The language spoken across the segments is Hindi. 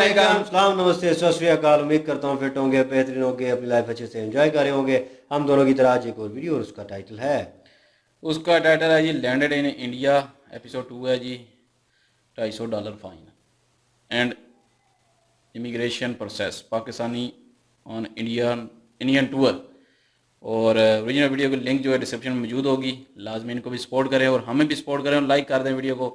वालेकुम, सलाम, नमस्ते, सत श्री अकाल। उम्मीद करता हूँ फिट होंगे, बेहतरीन होंगे, अपनी लाइफ अच्छे से एंजॉय कर रहे होंगे। हम दोनों की तरह आज एक और वीडियो और उसका टाइटल है उसका टाइटल है जी लैंडेड इन इंडिया। एपिसोड 2 है जी। $250 fine and immigration process Pakistani on Indian tour. और ओरिजिनल वीडियो की लिंक जो है डिस्क्रिप्शन में मौजूद होगी। लाजमी इनको भी सपोर्ट करें और हमें भी सपोर्ट करें और लाइक कर दें वीडियो को।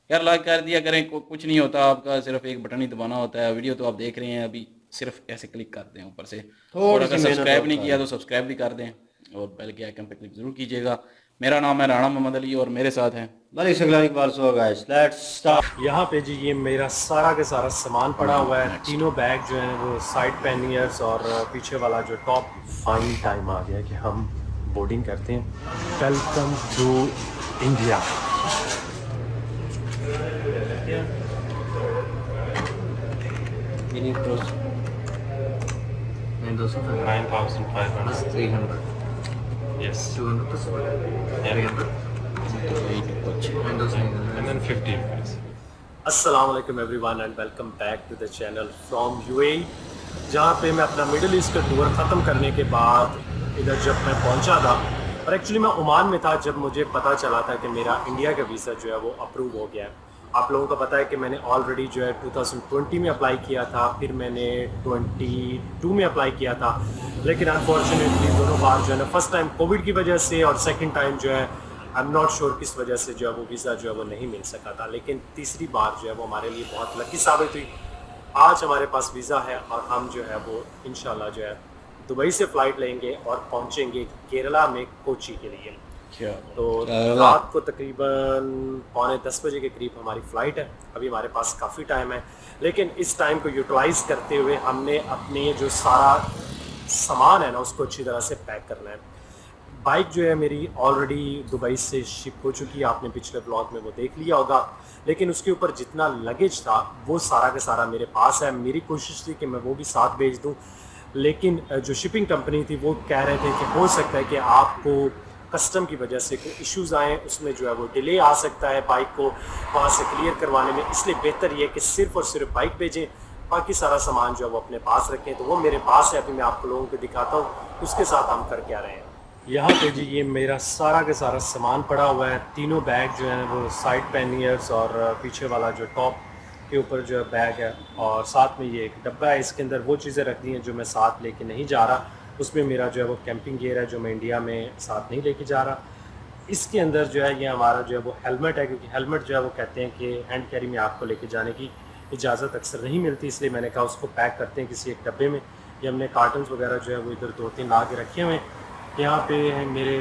यार लाइक कर दिया करें, कुछ नहीं होता आपका, सिर्फ एक बटन ही दबाना होता है। वीडियो तो आप देख रहे हैं अभी, सिर्फ ऐसे क्लिक कर दें ऊपर से। और थोड़ी अगर सी मेहनत सब्सक्राइब और नहीं किया करें। तो सब्सक्राइब भी कर दें और बेल के आइकन पर क्लिक ज़रूर कीजिएगा। मेरा नाम है राणा मोहम्मद अली और मेरे साथ हैं Malik Saklani Iqbal. So guys, let's start. यहाँ पे जी ये मेरा सारा के सारा सामान पड़ा हुआ है। तीनों बैग जो है वो साइड पैनियर्स और पीछे वाला जो टॉप। फाइन टाइम आ गया कि हम बोर्डिंग करते हैं। Welcome to India. Meaning pros 9,500 300 yes 200 plus 300 and then 50 rupees. अस्सलाम वालेकुम everyone and welcome back to the channel from UAE, जहाँ पे मैं अपना मिडिल ईस्ट का टूर ख़त्म करने के बाद इधर जब मैं पहुँचा था, और एक्चुअली मैं ओमान में था जब मुझे पता चला था कि मेरा इंडिया का वीज़ा जो है वो अप्रूव हो गया है। आप लोगों को पता है कि मैंने ऑलरेडी जो है 2020 में अप्लाई किया था, फिर मैंने 22 में अप्लाई किया था, लेकिन अनफॉर्चुनेटली दोनों बार जो है ना, फर्स्ट टाइम कोविड की वजह से और सेकंड टाइम जो है आई एम नॉट श्योर किस वजह से जो है वो वीज़ा जो है वो नहीं मिल सका था। लेकिन तीसरी बार जो है वो हमारे लिए बहुत लकी साबित हुई। आज हमारे पास वीज़ा है और हम जो है वो इंशाल्लाह जो है दुबई से फ़्लाइट लेंगे और पहुँचेंगे केरला में कोची के लिए। क्या तो रात को तकरीबन 9:45 बजे के करीब हमारी फ़्लाइट है। अभी हमारे पास काफ़ी टाइम है, लेकिन इस टाइम को यूटिलाइज़ करते हुए हमने अपने जो सारा सामान है ना उसको अच्छी तरह से पैक करना है। बाइक जो है मेरी ऑलरेडी दुबई से शिप हो चुकी है, आपने पिछले ब्लॉग में वो देख लिया होगा, लेकिन उसके ऊपर जितना लगेज था वो सारा का सारा मेरे पास है। मेरी कोशिश थी कि मैं वो भी साथ भेज दूँ, लेकिन जो शिपिंग कंपनी थी वो कह रहे थे कि हो सकता है कि आपको कस्टम की वजह से कोई इश्यूज़ आए, उसमें जो है वो डिले आ सकता है बाइक को वहाँ से क्लियर करवाने में। इसलिए बेहतर ये है कि सिर्फ़ और सिर्फ बाइक भेजें, बाकी सारा सामान जो है वो अपने पास रखें। तो वो मेरे पास है, अभी मैं आप लोगों को दिखाता हूँ उसके साथ हम कर क्या रहे हैं। यहाँ पे जी ये मेरा सारा का सारा सामान पड़ा हुआ है। तीनों बैग जो है वो साइड पैनियर्स और पीछे वाला जो टॉप के ऊपर जो बैग है, और साथ में ये एक डब्बा है, इसके अंदर वो चीज़ें रख दी हैं जो मैं साथ लेके नहीं जा रहा। उसमें मेरा जो है वो कैंपिंग गियर है जो मैं इंडिया में साथ नहीं लेके जा रहा। इसके अंदर जो है ये हमारा जो है वो हेलमेट है, क्योंकि हेलमेट जो है वो कहते हैं कि हैंड कैरी में आपको लेके जाने की इजाज़त अक्सर नहीं मिलती, इसलिए मैंने कहा उसको पैक करते हैं किसी एक डब्बे में। ये हमने कार्टन्स वगैरह जो है वो इधर 2-3 ला के रखे हुए हैं। यहाँ पे हैं मेरे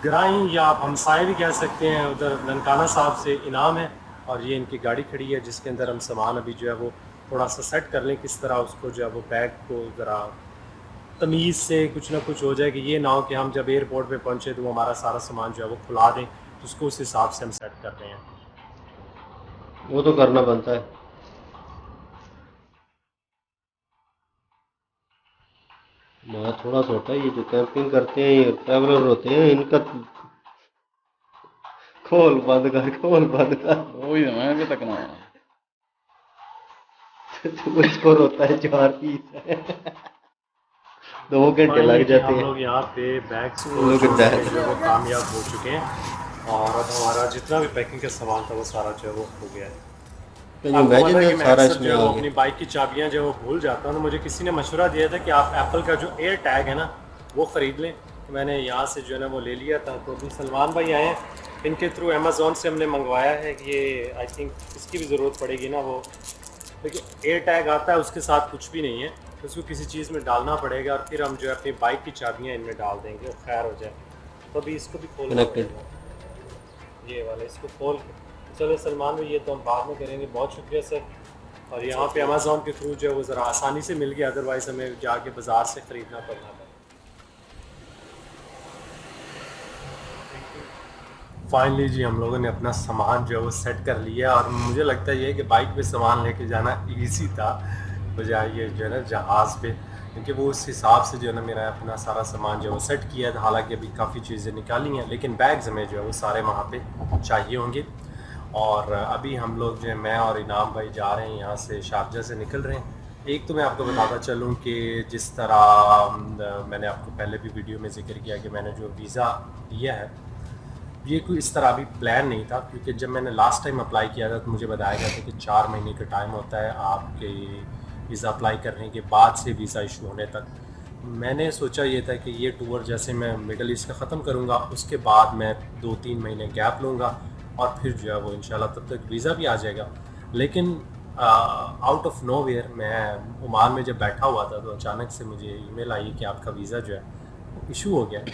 ग्राई या आप हमसाए भी कह सकते हैं, उधर ननकाना साहब से इनाम है, और ये इनकी गाड़ी खड़ी है जिसके अंदर हम सामान अभी जो है वो थोड़ा सा सेट कर लें, किस तरह उसको जो है वो बैग को ज़रा तमीज़ से कुछ ना कुछ हो जाए कि ये ना हो कि हम जब एयरपोर्ट पे पहुंचे तो वो हमारा सारा सामान जो है वो खुला दें। तो उसको उस हिसाब से हम सेट कर रहे हैं। वो तो करना बनता है। हमारा थोड़ा सा होता है, ये जो कैंपिंग करते हैं ये ट्रैवलर होते हैं, इनका खोल बंद कर, खोल बंद कर। वही तो मैं भी तक ना तो इसको होता है 4 पीस है। 2 घंटे लग जाते हम हैं। लोग यहाँ पे बैग्स को Look at that. जो है वो कामयाब हो चुके हैं, और अब हमारा जितना भी पैकिंग का सामान था वो सारा जो है वो हो गया है। Can you आपको पता है imagine कि मैं सारा अक्सर इसमें जो है आ वो गया। अपनी बाइक की चाबियाँ जो है वो भूल जाता हूँ, तो मुझे किसी ने मशवरा दिया था कि आप एप्पल का जो एयर टैग है ना वो ख़रीद लें। तो मैंने यहाँ से जो है ना वो ले लिया था। तो अभी सलमान भाई आए हैं, इनके थ्रू अमेज़ोन से हमने मंगवाया है। ये आई थिंक इसकी भी ज़रूरत पड़ेगी ना, वो देखिए एयर टैग आता है, उसके साथ कुछ भी नहीं है, तो उसको किसी चीज़ में डालना पड़ेगा और फिर हम जो है अपनी बाइक की चाबियाँ इनमें डाल देंगे और खैर हो जाए। तो अभी इसको भी खोलना पड़ेगा, ये वाला इसको खोल के। चलो सलमान भाई ये तो हम बाद में करेंगे, बहुत शुक्रिया सर। और यहाँ पे अमेज़ोन के थ्रू जो है वो ज़रा आसानी से मिल गया, अदरवाइज़ हमें जाके बाज़ार से ख़रीदना पड़ना था। फाइनली जी हम लोगों ने अपना सामान जो है वो सेट कर लिया, और मुझे लगता है ये कि बाइक पे सामान लेके जाना इजी था बजाय ये जो है ना जहाज़ पे, क्योंकि वो उस हिसाब से जो है ना मेरा अपना सारा सामान जो है वो सेट किया था। हालांकि अभी काफ़ी चीज़ें निकाली हैं, लेकिन बैग्स हमें जो है वो सारे वहाँ पे चाहिए होंगे। और अभी हम लोग जो है मैं और इनाम भाई जा रहे हैं यहाँ से, शारजा से निकल रहे हैं। एक तो मैं आपको बताता चलूँ कि जिस तरह मैंने आपको पहले भी वीडियो में जिक्र किया कि मैंने जो वीज़ा लिया है ये कोई इस तरह अभी प्लान नहीं था, क्योंकि जब मैंने लास्ट टाइम अप्लाई किया था तो मुझे बताया गया था कि 4 महीने का टाइम होता है आपके वीज़ा अप्लाई करने के बाद से वीज़ा इशू होने तक। मैंने सोचा ये था कि ये टूर जैसे मैं मिडल ईस्ट का ख़त्म करूँगा उसके बाद मैं 2-3 महीने गैप लूँगा और फिर जो है वो इंशाल्लाह तब तक वीज़ा भी आ जाएगा। लेकिन आउट ऑफ नो वेयर मैं ओमान में जब बैठा हुआ था तो अचानक से मुझे ईमेल आई कि आपका वीज़ा जो है वो इशू हो गया है।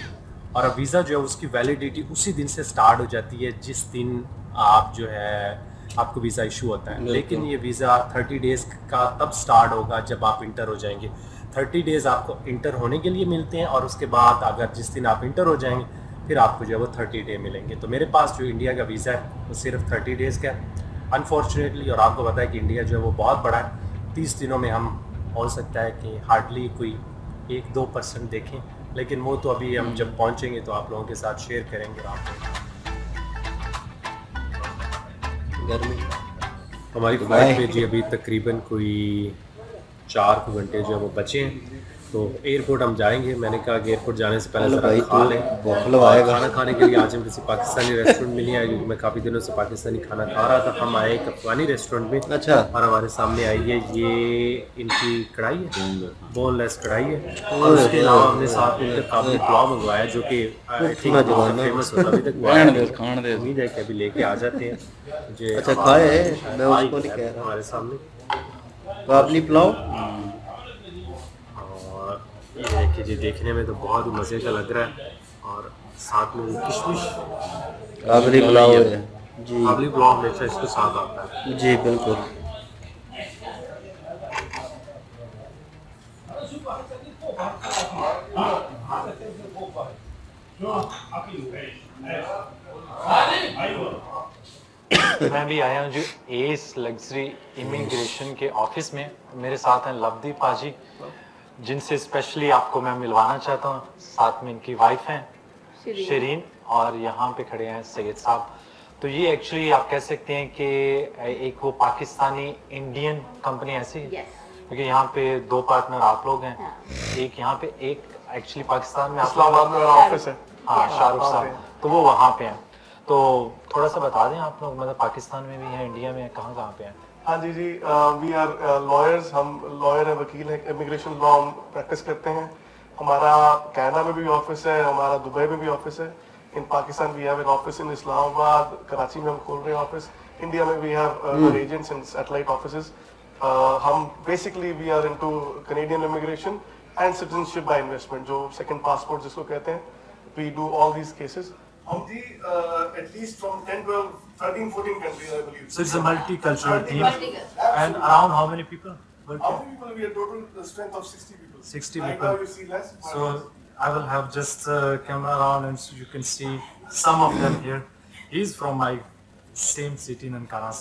और अब वीज़ा जो है उसकी वैलिडिटी उसी दिन से स्टार्ट हो जाती है जिस दिन आप जो है आपको वीज़ा इशू होता है। लेकिन ये वीज़ा 30 डेज़ का तब स्टार्ट होगा जब आप इंटर हो जाएंगे। 30 डेज़ आपको इंटर होने के लिए मिलते हैं और उसके बाद अगर जिस दिन आप इंटर हो जाएंगे फिर आपको जो है वो 30 डे मिलेंगे। तो मेरे पास जो इंडिया का वीज़ा है वो सिर्फ 30 डेज़ का है अनफॉर्चुनेटली। और आपको पता है कि इंडिया जो है वो बहुत बड़ा है, 30 दिनों में हम हो सकता है कि हार्डली कोई 1-2% देखें, लेकिन वो तो अभी हम जब पहुंचेंगे तो आप लोगों के साथ शेयर करेंगे। गर्मी हमारी फ्लाइट में जी अभी तकरीबन कोई 4 घंटे जो है वो बचे हैं, तो एयरपोर्ट हम जाएंगे। मैंने कहा कि एयरपोर्ट जाने से पहले ज़रा खा लें। आएगा खाना खाने के लिए आज हम किसी पाकिस्तानी रेस्टोरेंट में नहीं आए, क्योंकि मैं काफ़ी दिनों से पाकिस्तानी खाना खा रहा था। हम आए एक अफगानी रेस्टोरेंट में। अच्छा। और हमारे सामने आई है ये इनकी कढ़ाई है, बोनलेस कढ़ाई है। और उसके अलावा हमने साथ में काबुली पुलाव मंगवाया जो कि फेमस होता अभी तक खान दे उम्मीद है कि अभी लेके आ जाते हैं मुझे। अच्छा खाए, मैं उसको नहीं कह रहा। हमारे सामने काबली पुलाव और ये देखिए जी, देखने में तो बहुत ही मज़े का लग रहा है। और साथ में किशमिश काबली पुलाव है जी। काबली पुलाव हमेशा इसके साथ आता है जी बिल्कुल। मैं भी आया हूँ जो एस लग्जरी इमिग्रेशन के ऑफिस में। मेरे साथ हैं लवदीप पाजी, जिनसे स्पेशली आपको मैं मिलवाना चाहता हूँ। साथ में इनकी वाइफ हैं शरीन, और यहाँ पे खड़े हैं सैयद साहब। तो ये एक्चुअली आप कह सकते हैं कि एक वो पाकिस्तानी इंडियन कंपनी ऐसी है, क्योंकि यहाँ पे 2 पार्टनर आप लोग हैं। एक यहाँ पे, एक एक्चुअली पाकिस्तान में इस्लामाबाद में ऑफिस है। हाँ, शाहरुख साहब, तो वो वहाँ पे हैं। तो थोड़ा सा बता दें आप लोग, मतलब पाकिस्तान में भी हैं, इंडिया में कहाँ कहाँ पे हैं? हाँ जी जी, वी आर लॉयर्स। हम लॉयर है, वकील है, इमिग्रेशन लॉ हम प्रैक्टिस करते हैं। हमारा कनाडा में भी ऑफिस है, हमारा दुबई में भी ऑफिस है। In Pakistan we have an office in Islamabad, Karachi में हम खोल रहे हैं ऑफिस। इंडिया में we have agents and satellite offices. हम basically we are into Canadian immigration and citizenship by investment, जो सेकंड पासपोर्ट जिसको कहते हैं। We do all these cases. हम जी at least from 10, 12, 13, 14 countries I believe. So it's a multicultural team. And around how many people? How many people? We are total strength of 60 people. 60 Right people. now you see less. but So I will have just camera around, and so you can see some of them here. He's from my same city in Ankara,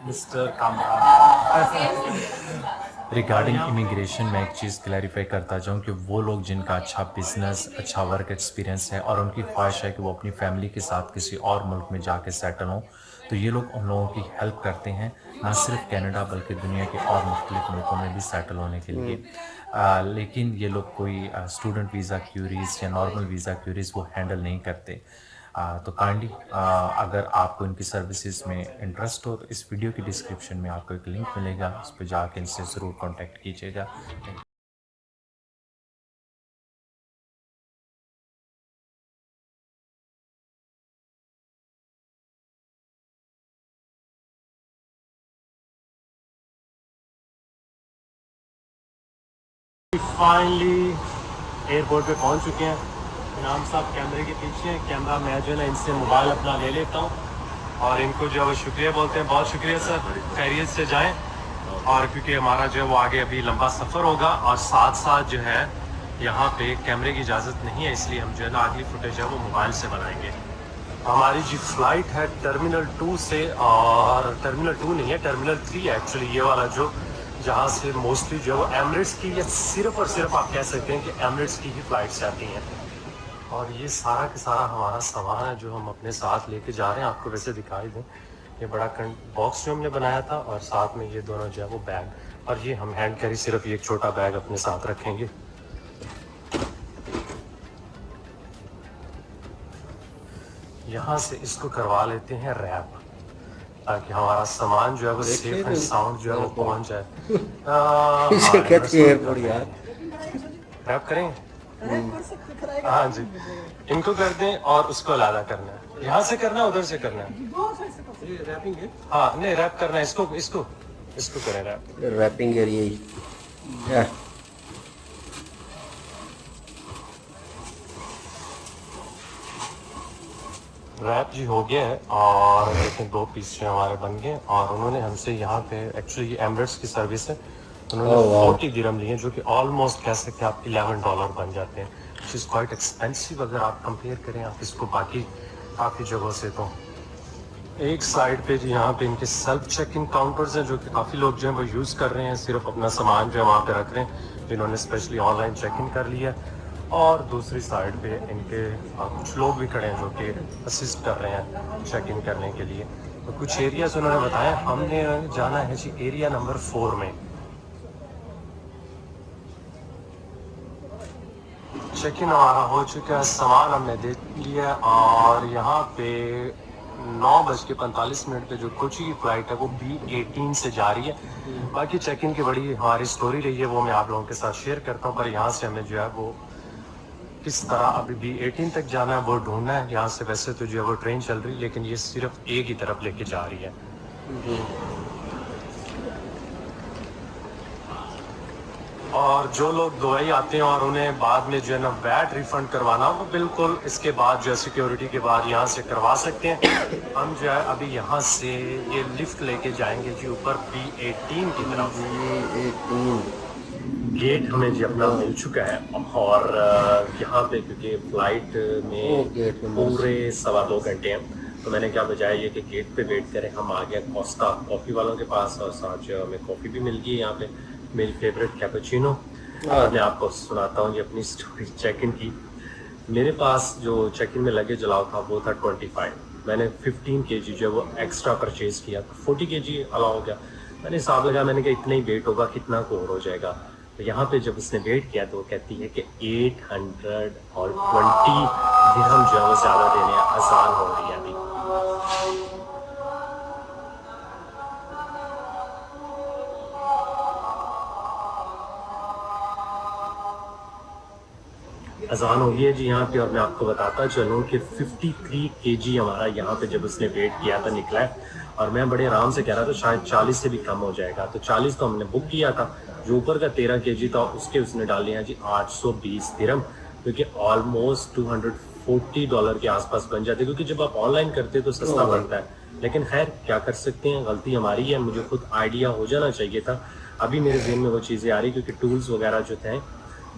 Mr. Kamran. Regarding immigration में एक चीज़ क्लैरिफाई करता जाऊँ कि वो लोग जिनका अच्छा बिजनेस, अच्छा वर्क एक्सपीरियंस है और उनकी ख्वाहिश है कि वो अपनी फैमिली के साथ किसी और मुल्क में जाके सेटल हों, तो ये लोग उन लोगों की हेल्प करते हैं, ना सिर्फ कनाडा बल्कि दुनिया के और मुख्तलिफ मुल्कों में भी सेटल होने के लिए। लेकिन ये लोग कोई स्टूडेंट वीज़ा क्यूरीज़ या नॉर्मल वीज़ा क्यूरीज़ वो हैंडल नहीं करते। तो काइंडली अगर आपको इनकी सर्विसेज में इंटरेस्ट हो तो इस वीडियो की डिस्क्रिप्शन में आपको एक लिंक मिलेगा, उस पर जाके इनसे ज़रूर कांटेक्ट कीजिएगा। फाइनली एयरपोर्ट पे पहुंच चुके हैं। इनाम साहब कैमरे के पीछे हैं। कैमरा मैं जो है ना इनसे मोबाइल अपना ले लेता हूं और इनको जो है वो शुक्रिया बोलते हैं। बहुत शुक्रिया सर, खैरियत से जाएं। और क्योंकि हमारा जो है वो आगे अभी लंबा सफ़र होगा और साथ साथ जो है यहाँ पे कैमरे की इजाज़त नहीं है, इसलिए हम जो है ना अगली फुटेज है वो मोबाइल से बनाएंगे। हमारी जी फ़्लाइट है टर्मिनल 2 से, और टर्मिनल 2 नहीं है, टर्मिनल 3 एक्चुअली, ये वाला जो जहाँ से मोस्टली जो है वो एमिरेट्स की या सिर्फ और सिर्फ आप कह सकते हैं कि एमिरेट्स की ही फ़्लाइट्स आती हैं। और ये सारा का सारा हमारा सामान है जो हम अपने साथ लेके जा रहे हैं। आपको वैसे दिखाई दें ये बड़ा बॉक्स जो हमने बनाया था और साथ में ये दोनों जो है वो बैग, और ये हम हैंड कैरी सिर्फ ये एक छोटा बैग अपने साथ रखेंगे। यहाँ से इसको करवा लेते हैं रैप, ताकि हमारा सामान जो है वो सेफ एंड साउंड जो है वो पहुंच जाए। इसे कहते हैं एयरपोर्ट यार। रैप करेंगे? हाँ जी, इनको कर दें और उसको अलग करना है। यहाँ से करना है, उधर से करना है? रैपिंग है। हाँ नहीं, रैप करना है। इसको इसको इसको करें रैप। रैपिंग एरिया ही रैप जी हो गया है, और देखें 2 पीस जो हमारे बन गए। और उन्होंने हमसे यहाँ पे एक्चुअली ये एमिरेट्स की सर्विस है, उन्होंने 40 दिरहम लिए, जो कि ऑलमोस्ट कह सकते हैं आप $11 बन जाते हैं, विच इज़ क्वाइट एक्सपेंसिव अगर आप कंपेयर करें आप इसको बाकी काफ़ी जगहों से। तो एक साइड पे जी यहाँ पे इनके सेल्फ चेक इन काउंटर्स हैं, जो कि काफ़ी लोग जो है वो यूज़ कर रहे हैं, सिर्फ अपना सामान जो है वहाँ पे रख रहे हैं, जिन्होंने स्पेशली ऑनलाइन चेक इन कर लिया। और दूसरी साइड पे इनके कुछ लोग भी खड़े हैं जो कि असिस्ट कर रहे हैं चेक इन करने के लिए। तो कुछ एरियाज उन्होंने बताया, हमने जाना है जी एरिया नंबर 4 में। चेक इन हमारा हो चुका है, सामान हमने दे लिया, और यहाँ पे 9:45 पे जो कोची की फ्लाइट है वो B18 से जा रही है। बाकी चेक इन की बड़ी हमारी स्टोरी रही है, वो मैं आप लोगों के साथ शेयर करता हूँ। पर यहाँ से हमें जो है वो किस तरह अभी B18 तक जाना है वो ढूंढना है। यहाँ से वैसे तो जो है वो ट्रेन चल रही है, लेकिन ये सिर्फ एक ही तरफ लेके जा रही है। और जो लोग दुबई आते हैं और उन्हें बाद में जो है ना वैट रिफंड करवाना, वो बिल्कुल इसके बाद जो है सिक्योरिटी के बाद यहाँ से करवा सकते हैं। हम जो है अभी यहाँ से ये लिफ्ट लेके जाएंगे जी ऊपर B18 की तरफ। गेट हमें जी अपना मिल चुका है, और यहाँ पे क्योंकि फ्लाइट में पूरे 2.25 घंटे हैं, तो मैंने क्या बजाय ये कि गेट पे वेट करें, हम आ गए कोस्टा कॉफ़ी वालों के पास, और साथ जो हमें कॉफ़ी भी मिल गई यहाँ पे, मेरी फेवरेट कैपुचिनो। मैं आपको सुनाता हूँ ये अपनी स्टोरी चेक इन की। मेरे पास जो चेक इन में लगेज अलाउ था वो था 25। मैंने 15 kg जो है वो एक्स्ट्रा परचेज किया, तो 40 kg अलाउ हो गया। मैंने हिसाब लगा, मैंने कहा इतना ही वेट होगा, कितना को और हो जाएगा। तो यहाँ पे जब उसने वेट किया तो वो कहती है कि 820 दिरहम जो है वो ज़्यादा देने हैं, आसान हो रही है अभी। अजान हो गई है जी यहाँ पे, और मैं आपको बताता चलूँ कि 53 kg हमारा यहाँ पे जब उसने वेट किया था निकला है, और मैं बड़े आराम से कह रहा था शायद 40 से भी कम हो जाएगा। तो 40 तो हमने बुक किया था, जो ऊपर का 13 kg था उसके उसने डाल लिया जी 820 दिरहम, क्योंकि ऑलमोस्ट $240 के आसपास बन जाते, क्योंकि जब आप ऑनलाइन करते तो सस्ता पड़ता है। लेकिन खैर क्या कर सकते हैं, गलती हमारी है, मुझे खुद आइडिया हो जाना चाहिए था। अभी मेरे जहन में वो चीज़ें आ रही, क्योंकि टूल्स वगैरह जो थे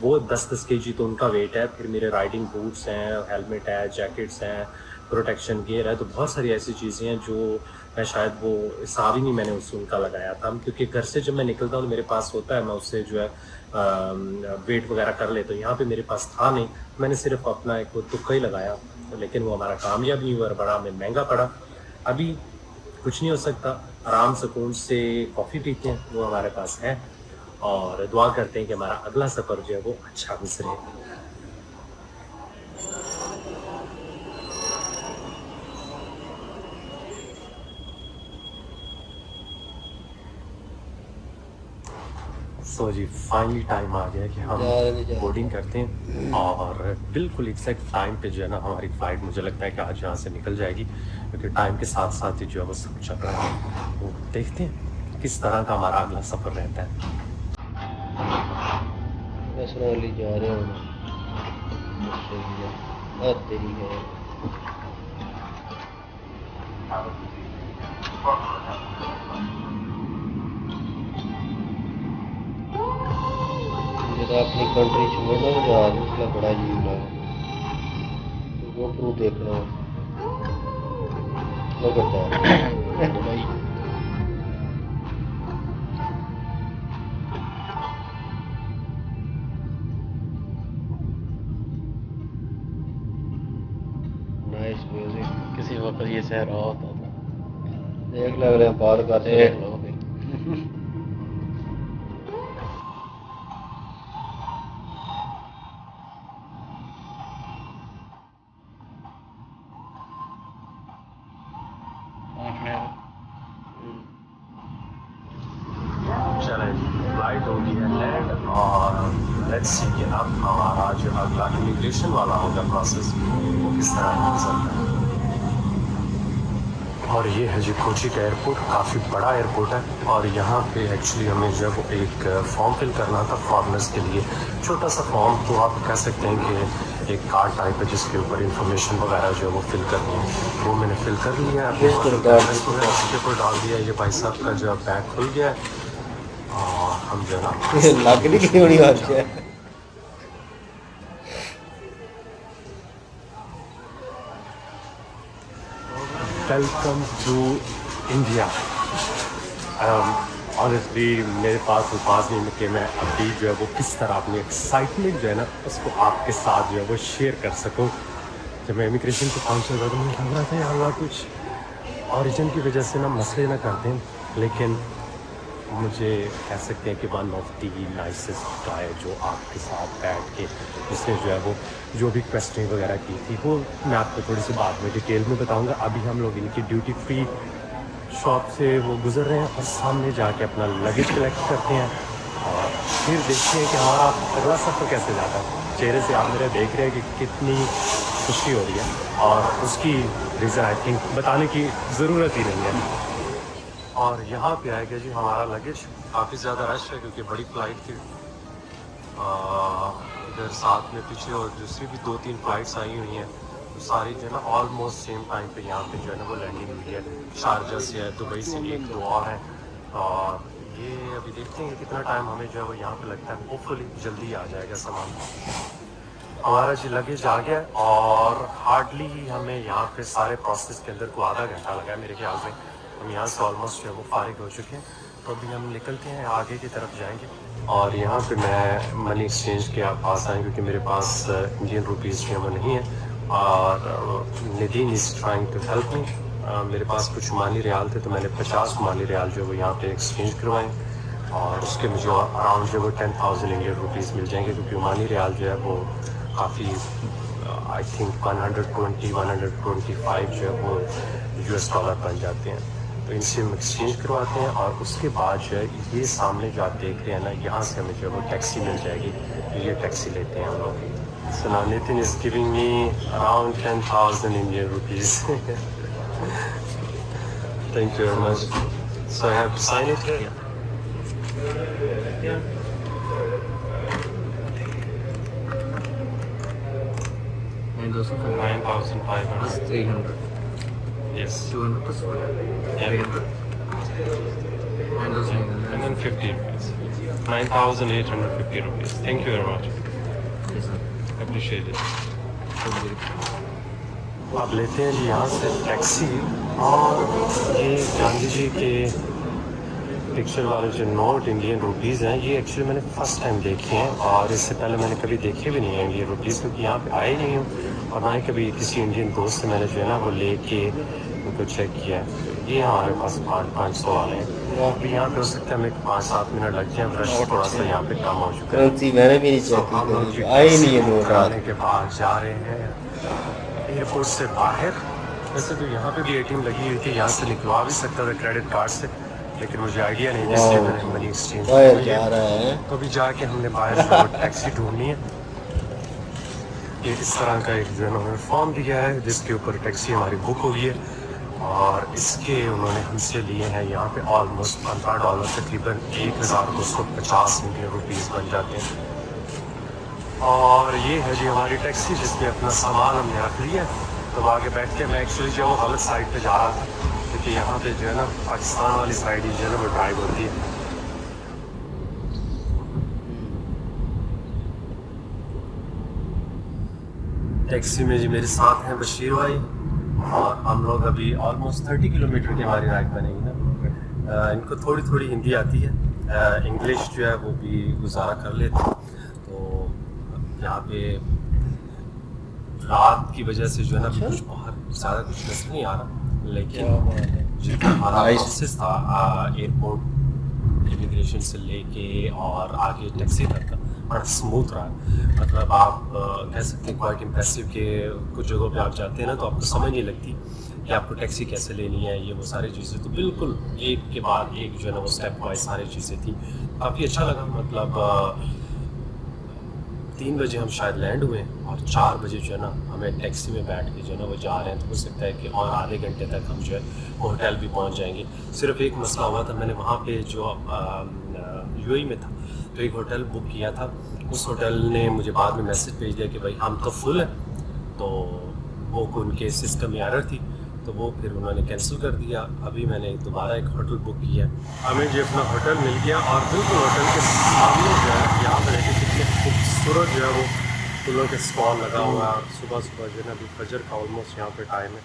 वो 10-10 kg तो उनका वेट है, फिर मेरे राइडिंग बूट्स हैं, हेलमेट है, जैकेट्स हैं, प्रोटेक्शन गियर है, तो बहुत सारी ऐसी चीज़ें हैं जो मैं शायद वो हिसाब ही नहीं मैंने उससे उनका लगाया था। क्योंकि घर से जब मैं निकलता हूँ तो मेरे पास होता है, मैं उससे जो है वेट वगैरह कर लेता हूँ। यहाँ पे मेरे पास था नहीं, मैंने सिर्फ अपना एक तुक्का ही लगाया, लेकिन वो हमारा कामयाब नहीं हुआ, बड़ा हमें महंगा पड़ा। अभी कुछ नहीं हो सकता, आराम सुकून से कॉफ़ी पीते हैं, वो हमारे पास है, और दुआ करते हैं कि हमारा अगला सफ़र जो है वो अच्छा गुजरे। सो जी फाइनली टाइम आ गया कि हम बोर्डिंग करते हैं, और बिल्कुल एग्जैक्ट टाइम पे जो है ना हमारी फ़्लाइट मुझे लगता है कि आज यहाँ से निकल जाएगी, क्योंकि टाइम के साथ साथ ही जो है वो सब चल रहा है। तो देखते हैं किस तरह का हमारा अगला सफ़र रहता है। वाली जा रहे हो तेरी है। मुझे तो अपनी कंट्री छोड़ना तो जहाज उसका बड़ा अजीब लगा, वो प्रूफ देखना वो करता है। किसी वक्त ये सहरा होता था। देख ले अगले बात करते देख हैं। लो फिर। चले फ्लाइट हो गई है लैंड और लेट्स सी कि अब हमारा जो अगला इमिग्रेशन वाला होगा प्रोसेस वो किस तरह चलता है। और ये है जी कोची का एयरपोर्ट, काफ़ी बड़ा एयरपोर्ट है और यहाँ पे एक्चुअली हमें जब एक फॉर्म फिल करना था फॉरेनर्स के लिए, छोटा सा फॉर्म, तो आप कह सकते हैं कि एक कार्ड टाइप है जिसके ऊपर इंफॉर्मेशन वगैरह जो है वो फिल करनी है, वो मैंने फिल कर लिया है। उसके ऊपर डाल दिया। ये भाई साहब का जो बैग खुल गया है और हम जो है ना लग नहीं क्यों नहीं आज है। Welcome to India. ऑनेस्टली मेरे पास अल्फाज नहीं कि मैं अभी जो है वो किस तरह अपनी एक्साइटमेंट जो है ना उसको आपके साथ जो है वो शेयर कर सकूं। जब मैं इमिग्रेशन पे पहुंचा था तो मुझे लग रहा था यार अल्लाह कुछ ओरिजिन की वजह से ना मसले ना करते हैं, लेकिन मुझे कह सकते हैं कि वन ऑफ दी नाइसेस्ट गाय जो आपके साथ बैठ के जिसने जो है वो जो भी क्वेश्चनिंग वगैरह की थी वो मैं आपको थोड़ी सी बाद में डिटेल में बताऊंगा। अभी हम लोग इनकी ड्यूटी फ्री शॉप से वो गुजर रहे हैं और सामने जाके अपना लगेज कलेक्ट करते हैं और फिर देखते हैं कि हमारा अगला सफ़र कैसे जाता है। चेहरे से आप मेरे देख रहे हैं कि कितनी खुशी हो रही है और उसकी रीज़न आई थिंक बताने की ज़रूरत ही नहीं है। और यहाँ पे आएगा जी हमारा लगेज। काफ़ी ज़्यादा रश है क्योंकि बड़ी फ्लाइट थी। इधर साथ में पीछे और दूसरी भी 2-3 फ्लाइट्स आई हुई हैं, तो सारी जो है ना ऑलमोस्ट सेम टाइम पे यहाँ पे जो है ना वो लैंडिंग हुई है। शारजा से है, दुबई से 1-2 और हैं और ये अभी देखते हैं कि कितना टाइम हमें जो है वो यहाँ पे लगता है। होपफुली जल्दी आ जाएगा सामान। हमारा जी लगेज आ गया और हार्डली हमें यहाँ पे सारे प्रोसेस के अंदर को आधा घंटा लगा है मेरे ख्याल से। हम यहाँ से ऑलमोस्ट जो है वो फारिग हो चुके हैं, तो अभी हम निकलते हैं आगे की तरफ जाएंगे। और यहाँ पे मैं मनी एक्सचेंज के पास आए क्योंकि मेरे पास इंडियन रुपीज़ जो है वो नहीं है और Nidin is trying to help me. मेरे पास कुछ माली रियाल थे तो मैंने 50 माली रियाल जो है वो यहाँ पे एक्सचेंज करवाएँ और उसके मुझे अराउंड जो है वो 10,000 इंडियन रुपीज़ मिल जाएंगे क्योंकि माली रियाल जो है वो काफ़ी आई थिंक 125 जो है वो US डॉलर बन जाते हैं। तो इनसे हम एक्सचेंज करवाते हैं और उसके बाद जो है ये सामने जो आप देख रहे हैं ना यहाँ से हमें जो है वो टैक्सी मिल जाएगी। ये टैक्सी लेते हैं हम लोग। So now Nitin is giving me around 10,000 Indian rupees. Thank you very much. So I have to sign it. $9,500. 300. Yes. 200 plus 300. And those And then 50 rupees. 9,850 rupees. Thank you very much. Yes, sir. Appreciate it. So, आप लेते हैं जी यहाँ से टैक्सी और ये गांधी जी के पिक्चर वाले जो नोट इंडियन रुपीज़ हैं ये एक्चुअली मैंने फ़र्स्ट टाइम देखे हैं और इससे पहले मैंने कभी देखे भी नहीं हैं इंडियन रुपीज़ क्योंकि यहाँ पे आए नहीं हूँ और ना ही कभी किसी इंडियन दोस्त से मैंने जो है ना वो लेके उनको चेक किया है। ये हमारे पास 500 वाले हैं। अभी यहाँ पे हो सकता है हमें 5-7 मिनट लग जाए। रश थोड़ा सा यहाँ पे कम हो चुका है। करेंसी मैंने भी नहीं चेक हम लोग की, आई नहीं है नोट। कराने के बाद जा रहे हैं एयरपोर्ट से बाहर। वैसे तो यहाँ पे भी ATM लगी हुई थी, यहाँ से निकलवा भी सकता था क्रेडिट कार्ड से, लेकिन मुझे आइडिया नहीं जिससे मैंने मनी एक्सचेंज बाहर जा रहा है। तो अभी जाके हमने बाहर टैक्सी ढूंढनी है। ये इस तरह का एक जो है उन्होंने फॉर्म दिया है जिसके ऊपर टैक्सी हमारी बुक हो गई है और इसके उन्होंने हमसे लिए हैं यहाँ पे ऑलमोस्ट $15, तकरीबन 1,250 इंडियन रुपीज़ बन जाते हैं। और ये है जी हमारी टैक्सी जिसमें अपना सामान हमने रख लिया। तो आगे बैठ के मैं एक्चुअली जो वो गलत साइड पे जा रहा था क्योंकि यहाँ पे जो है ना पाकिस्तान वाली साइड ही जो है ना वो ड्राइव होती है। टैक्सी में जी मेरे साथ हैं बशीर भाई और हम लोग अभी ऑलमोस्ट 30 किलोमीटर की हमारी राइड बनेगी ना। इनको थोड़ी थोड़ी हिंदी आती है, इंग्लिश जो है वो भी गुजारा कर लेते हैं। तो यहाँ पे रात की वजह से जो है ना कुछ बाहर ज़्यादा कुछ नजर नहीं आ रहा, लेकिन जितना हमारा Nice. प्रोसेस था एयरपोर्ट इमिग्रेशन से लेके और आगे टैक्सी तक का बड़ा स्मूथ रहा। मतलब आप कह सकते हैं क्वाइट इम्प्रेसिव के कुछ जगहों पे आप जाते हैं ना तो आपको समझ नहीं लगती कि आपको टैक्सी कैसे लेनी है, ये वो सारी चीज़ें तो बिल्कुल एक के बाद एक जो है ना वो स्टेप वाइज सारी चीज़ें थी। काफ़ी अच्छा लगा। मतलब 3 बजे हम शायद लैंड हुए और 4 बजे जो है ना हमें टैक्सी में बैठ के जो है ना वो जा रहे हैं। तो हो सकता है कि और आधे घंटे तक हम जो है होटल भी पहुंच जाएंगे। सिर्फ एक मसला हुआ था, मैंने वहाँ पे जो यूएई में था तो एक होटल बुक किया था, उस होटल ने मुझे बाद में मैसेज भेज दिया कि भाई हम तो फुल हैं। तो वो उनके सिस्टम में एरर थी तो वो फिर उन्होंने कैंसिल कर दिया। अभी मैंने दोबारा एक होटल बुक किया, हमें जो अपना होटल मिल गया और बिल्कुल होटल के सामने जो है यहाँ पर देखिए कितने खूबसूरत जो है वो फूलों के स्टॉल लगा हुआ है। सुबह सुबह जो है ना अभी फजर का ऑलमोस्ट यहाँ पे टाइम है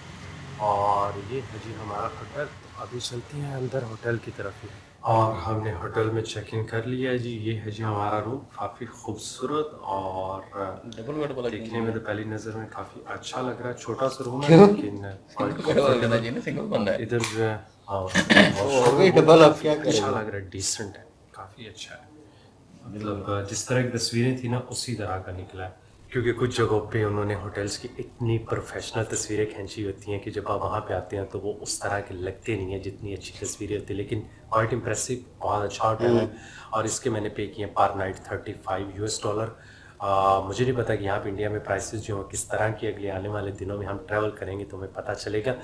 और ये है जी हमारा होटल। अभी चलते हैं अंदर होटल की तरफ ही और हमने होटल में चेक इन कर लिया है जी। ये है जी हमारा रूम, काफ़ी खूबसूरत और डबल बेड वाला देखने में तो पहली नज़र में काफ़ी अच्छा लग रहा है। छोटा सा रूम है लेकिन सिंगल बंदा है। इधर जो है हो गई डबल, अब क्या अच्छा करें। लग रहा है, डिसेंट है, काफ़ी अच्छा है। मतलब जिस तरह की तस्वीरें थी ना उसी तरह का निकला है, क्योंकि कुछ जगहों पे उन्होंने होटल्स की इतनी प्रोफेशनल तस्वीरें खींची होती हैं कि जब आप वहाँ पे आते हैं तो वो उस तरह के लगते नहीं हैं जितनी अच्छी तस्वीरें होती हैं। लेकिन क्वाइट इम्प्रेसिव, बहुत अच्छा होटल है और इसके मैंने पे किए पर नाइट $35। मुझे नहीं पता कि यहाँ पे इंडिया में प्राइसेस जो हैं किस तरह की, अगले आने वाले दिनों में हम ट्रैवल करेंगे तो हमें पता चलेगा।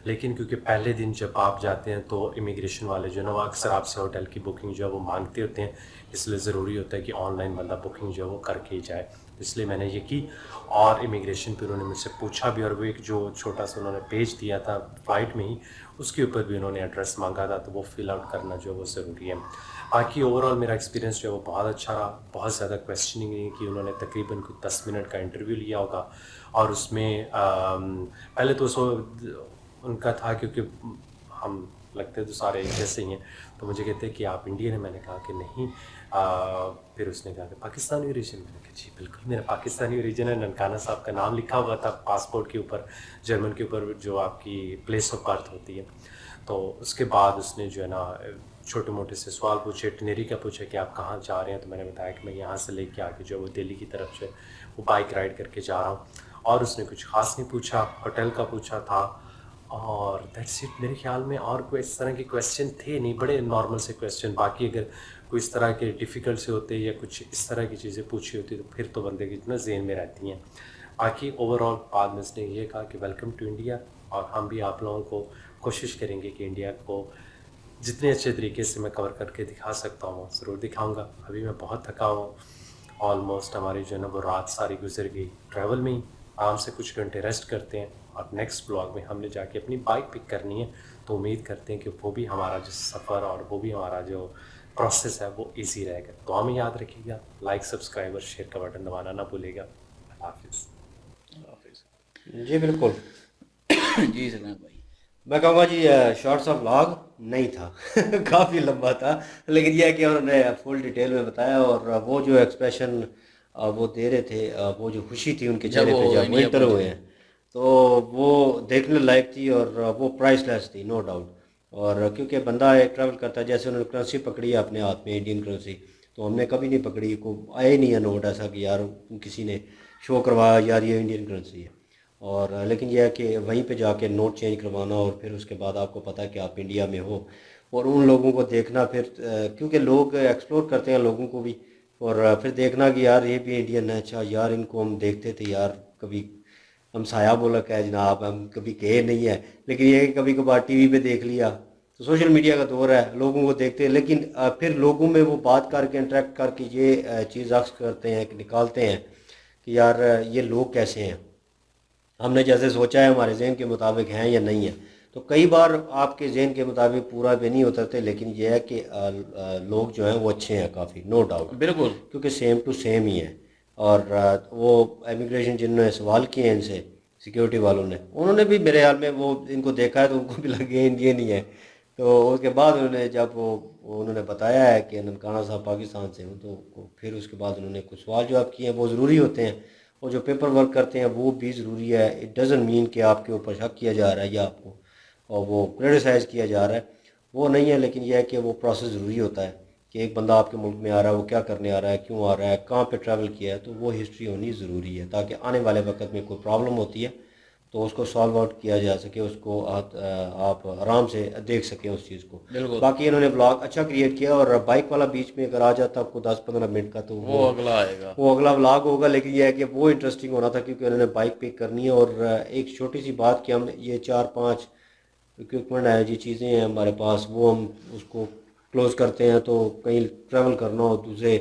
लेकिन क्योंकि पहले दिन जब आप जाते हैं तो इमिग्रेशन वाले जो है ना वो अक्सर आपसे होटल की बुकिंग जो है वो मांगते होते हैं, इसलिए ज़रूरी होता है कि ऑनलाइन बंदा बुकिंग जो है वो करके ही जाए। इसलिए मैंने ये की और इमिग्रेशन पे उन्होंने मुझसे पूछा भी और वो एक जो छोटा सा उन्होंने पेज दिया था फ़्लाइट में ही, उसके ऊपर भी उन्होंने एड्रेस मांगा था, तो वो फिल आउट करना जो है वो ज़रूरी है। बाकी ओवरऑल मेरा एक्सपीरियंस जो है वो बहुत अच्छा रहा। बहुत ज़्यादा क्वेश्चनिंग नहीं की, उन्होंने तकरीबन कुछ 10 मिनट का इंटरव्यू लिया होगा और उसमें पहले तो सो उनका था क्योंकि हम लगते तो सारे एक जैसे ही हैं, तो मुझे कहते हैं कि आप इंडियन हैं। मैंने कहा कि नहीं। फिर उसने कहा कि पाकिस्तानी ओरिजिन। मैंने कहा जी बिल्कुल मेरा पाकिस्तानी ओरिजिन है। ननकाना साहब का नाम लिखा हुआ था पासपोर्ट के ऊपर, जर्मन के ऊपर जो आपकी प्लेस ऑफ बर्थ होती है। तो उसके बाद उसने जो है ना छोटे मोटे से सवाल पूछे, टिनरी का पूछा कि आप कहाँ जा रहे हैं, तो मैंने बताया कि मैं यहाँ से लेके आके जो है वो दिल्ली की तरफ से वो बाइक राइड करके जा रहा हूँ। और उसने कुछ ख़ास नहीं पूछा, होटल का पूछा था और दैट्स इट। मेरे ख्याल में और कोई इस तरह के क्वेश्चन थे नहीं, बड़े नॉर्मल से क्वेश्चन। बाकी अगर कोई इस तरह के डिफ़िकल्ट से होते या कुछ इस तरह की चीज़ें पूछी होती तो फिर तो बंदे की इतना जेहन में रहती हैं। बाकी ओवरऑल बाद में उसने ये कहा कि वेलकम टू इंडिया, और हम भी आप लोगों को कोशिश करेंगे कि इंडिया को जितने अच्छे तरीके से मैं कवर करके दिखा सकता हूँ ज़रूर दिखाऊँगा। अभी मैं बहुत थका हूँ, ऑलमोस्ट हमारी जो है ना वो रात सारी गुजर गई ट्रैवल में ही। आराम से कुछ घंटे रेस्ट करते हैं और नेक्स्ट ब्लॉग में हमने जाके अपनी बाइक पिक करनी है। तो उम्मीद करते हैं कि वो भी हमारा जो सफ़र और वो भी हमारा जो प्रोसेस है वो इजी रहेगा। तो हमें याद रखिएगा, लाइक सब्सक्राइब और शेयर का बटन दबाना ना भूलिएगा। अल्लाह हाफिज़। जी बिल्कुल। जी सलाम भाई। मैं कहूँगा जी शॉर्ट सा व्लॉग नहीं था काफ़ी लंबा था, लेकिन यह है कि उन्होंने फुल डिटेल में बताया और वो जो एक्सप्रेशन वो दे रहे थे, वो जो खुशी थी उनके चेहरे पे जब वो इंटर हुए हैं, तो वो देखने लायक थी और वो प्राइसलेस थी, नो डाउट। और क्योंकि बंदा एक ट्रैवल करता है, जैसे उन्होंने करेंसी पकड़ी है अपने हाथ में, इंडियन करेंसी, तो हमने कभी नहीं पकड़ी, को आया ही नहीं है नोट ऐसा कि यार किसी ने शो करवाया यार ये इंडियन करेंसी है। और लेकिन यह है कि वहीं पे जाके नोट चेंज करवाना और फिर उसके बाद आपको पता है कि आप इंडिया में हो और उन लोगों को देखना, फिर क्योंकि लोग एक्सप्लोर करते हैं लोगों को भी, और फिर देखना कि यार ये भी इंडियन है, अच्छा यार इनको हम देखते थे यार, कभी हम साया बोलक है जनाब, हम कभी कहे नहीं है, लेकिन ये कभी कभार टीवी पे देख लिया। तो सोशल मीडिया का दौर है, लोगों को देखते हैं, लेकिन फिर लोगों में वो बात करके इंटरेक्ट करके ये चीज़ अक्स करते हैं कि निकालते हैं कि यार ये लोग कैसे हैं, हमने जैसे सोचा है हमारे जहन के मुताबिक हैं या नहीं है। तो कई बार आपके जहन के मुताबिक पूरा भी नहीं उतरते, लेकिन यह है कि लोग जो हैं वो अच्छे हैं काफ़ी, नो डाउट, बिल्कुल, क्योंकि सेम टू सेम ही है। और वो इमिग्रेशन जिन्होंने सवाल किए हैं इनसे, सिक्योरिटी वालों ने, उन्होंने भी मेरे ख्याल में वो इनको देखा है तो उनको भी लगे इंडियन ही है। तो उसके बाद उन्होंने जब वो उन्होंने बताया है कि ननकाना साहब पाकिस्तान से हो, तो फिर उसके बाद उन्होंने कुछ सवाल जवाब किए हैं, वो ज़रूरी होते हैं, और जो पेपर वर्क करते हैं वो भी ज़रूरी है। इट डज़ंट मीन कि आपके ऊपर शक किया जा रहा है या आपको, और वो क्रिटिसाइज़ किया जा रहा है, वो नहीं है। लेकिन यह है कि वो प्रोसेस ज़रूरी होता है कि एक बंदा आपके मुल्क में आ रहा है, वो क्या करने आ रहा है, क्यों आ रहा है, कहाँ पे ट्रैवल किया है, तो वो हिस्ट्री होनी ज़रूरी है ताकि आने वाले वक्त में कोई प्रॉब्लम होती है तो उसको सॉल्व आउट किया जा सके, उसको आप आराम से देख सकें उस चीज़ को। बिल्कुल। बाकी इन्होंने ब्लॉग अच्छा क्रिएट किया, और बाइक वाला बीच में अगर आ जाता आपको 10-15 मिनट का तो वो अगला आएगा। वो अगला व्लॉग होगा। लेकिन यह है कि वो इंटरेस्टिंग होना था क्योंकि उन्होंने बाइक पिक करनी है। और एक छोटी सी बात कि हम ये 4-5 इक्विपमेंट है जी, चीज़ें हैं हमारे पास, वो हम उसको क्लोज़ करते हैं तो कहीं ट्रैवल करना हो, दूसरे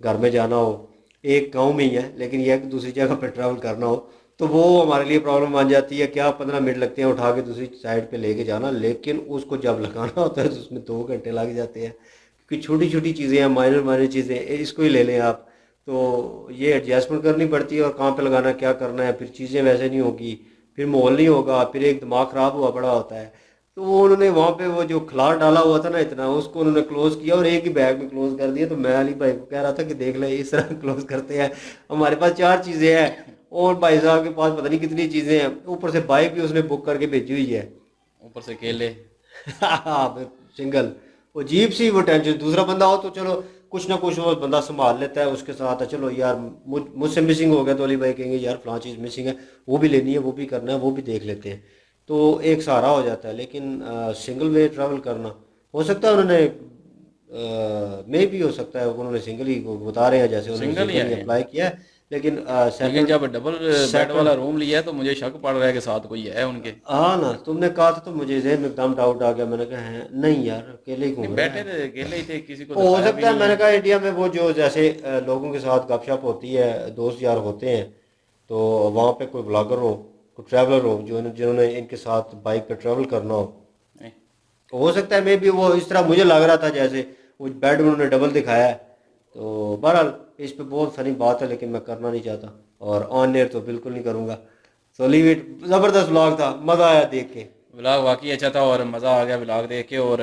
घर में जाना हो, एक गांव में ही है लेकिन यह कि दूसरी जगह पर ट्रैवल करना हो तो वो हमारे लिए प्रॉब्लम बन जाती है। क्या 15 मिनट लगते हैं उठा के दूसरी साइड पे लेके जाना, लेकिन उसको जब लगाना होता है तो उसमें 2 घंटे लग जाते हैं क्योंकि छोटी छोटी चीज़ें हैं, माइनर चीज़ें, इसको ही ले लें आप तो ये एडजस्टमेंट करनी पड़ती है। और कहाँ पे लगाना, क्या करना है, फिर चीज़ें वैसे नहीं होगी, फिर माहौल नहीं होगा, फिर एक दिमाग ख़राब हुआ पड़ा होता है। तो वो उन्होंने वहाँ पे वो जो खलार डाला हुआ था ना इतना, उसको उन्होंने क्लोज़ किया और एक ही बैग में क्लोज़ कर दिया। तो मैं अली भाई को कह रहा था कि देख ले इस तरह क्लोज़ करते हैं, हमारे पास 4 चीज़ें हैं और भाई साहब के पास पता नहीं कितनी चीज़ें हैं, ऊपर से बाइक भी उसने बुक करके भेजी हुई है ऊपर से केले। सिंगल, वो जीप सी वो टेंशन। दूसरा बंदा हो तो चलो कुछ ना कुछ वो बंदा संभाल लेता है उसके साथ, चलो यार मुझसे मिसिंग हो गया तो अली भाई कहेंगे यार फलां चीज़ मिसिंग है, वो भी लेनी है, वो भी करना है, वो भी देख लेते हैं, तो एक सहारा हो जाता है। लेकिन सिंगल वे ट्रैवल करना हो सकता है उन्होंने मे भी हो सकता है उन्होंने सिंगल ही वो बता रहे हैं जैसे उन्होंने सिंगल ही सिंगल है। अप्लाई किया है। लेकिन लेकिन जब डबल बेड वाला रूम लिया है तो मुझे शक पड़ रहा है कि साथ कोई है उनके। हाँ ना, तुमने कहा था तो मुझे ज़हन में एकदम डाउट आ गया, मैंने कहा है नहीं यार अकेले ही घूम रहा बैठे है। थे अकेले ही थे, किसी को हो दिखाया भी सकता है, नहीं मैंने है। कहा इंडिया में वो जो जैसे लोगों के साथ गपशप होती है, दोस्त यार होते हैं, तो वहाँ पे कोई ब्लॉगर हो, कोई ट्रैवलर हो जो जिन्होंने इनके साथ बाइक पे ट्रैवल करना नहीं। हो सकता है मे भी वो इस तरह मुझे लग रहा था जैसे वो बेड उन्होंने डबल दिखाया है। तो बहरहाल इस पे बहुत फनी बात है लेकिन मैं करना नहीं चाहता और ऑन एयर तो बिल्कुल नहीं करूँगा। So leave it. ज़बरदस्त व्लॉग था, मज़ा आया देख के। व्लॉग वाकई अच्छा था और मज़ा आ गया व्लॉग देख के। और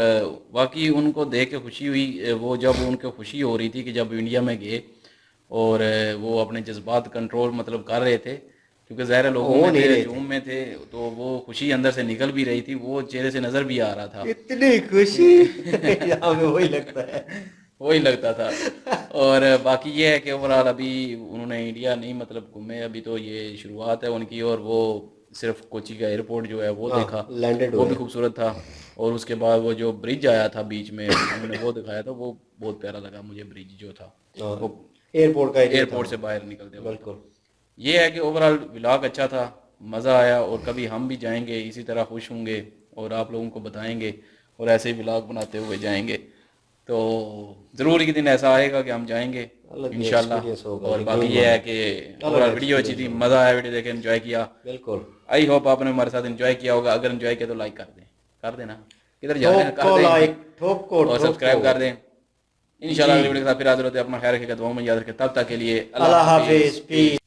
वाकई उनको देख के खुशी हुई, वो जब उनको खुशी हो रही थी कि जब इंडिया में गए और वो अपने जज्बात कंट्रोल मतलब कर रहे थे क्योंकि ज़ाहिर है लोगों हो में नहीं थे, रहे थे। जूम में थे, तो वो खुशी अंदर से निकल भी रही थी, वो चेहरे से नज़र भी आ रहा था। इतनी खुशी यहाँ पे वही लगता है। वही लगता था। और बाकी ये है कि ओवरऑल अभी उन्होंने इंडिया नहीं मतलब घूमे, अभी तो ये शुरुआत है उनकी। और वो सिर्फ कोची का एयरपोर्ट जो है वो हाँ, देखा, लैंडेड वो हुआ भी है। खूबसूरत था। और उसके बाद वो जो ब्रिज आया था बीच में उन्होंने वो दिखाया था, वो बहुत प्यारा लगा मुझे ब्रिज जो था हाँ, वो एयरपोर्ट का एरिया एयरपोर्ट था। से बाहर निकलते वक्त। बिल्कुल। ये है कि ओवरऑल व्लॉग अच्छा था, मज़ा आया। और कभी हम भी जाएंगे इसी तरह खुश होंगे और आप लोगों को बताएंगे और ऐसे ही व्लॉग बनाते हुए जाएंगे। तो ज़रूर एक दिन ऐसा आएगा कि हम जाएंगे अलग ही इंशाल्लाह। एक्सपीरियंस होगा, और यकीन बाकी ये है मानो। कि अलग ओवरऑल वीडियो अच्छी एक्सपीरियंस थी, होगा। मज़ा आया वीडियो देखे, एंजॉय किया। बिल्कुल। आई होप आपने हमारे साथ एंजॉय किया होगा। अगर एंजॉय किया तो लाइक कर देना, किधर जा रहे हैं, ठोको कर दें। लाइक, ठोको और सब्सक्राइब ठोको। कर दें। इंशाल्लाह जी। अगली वीडियो के साथ फिर हाजिर होते हैं। अपना ख्याल रखिएगा, दुआओं में याद रखें। तब तक के लिए अल्लाह हाफिज, पीस।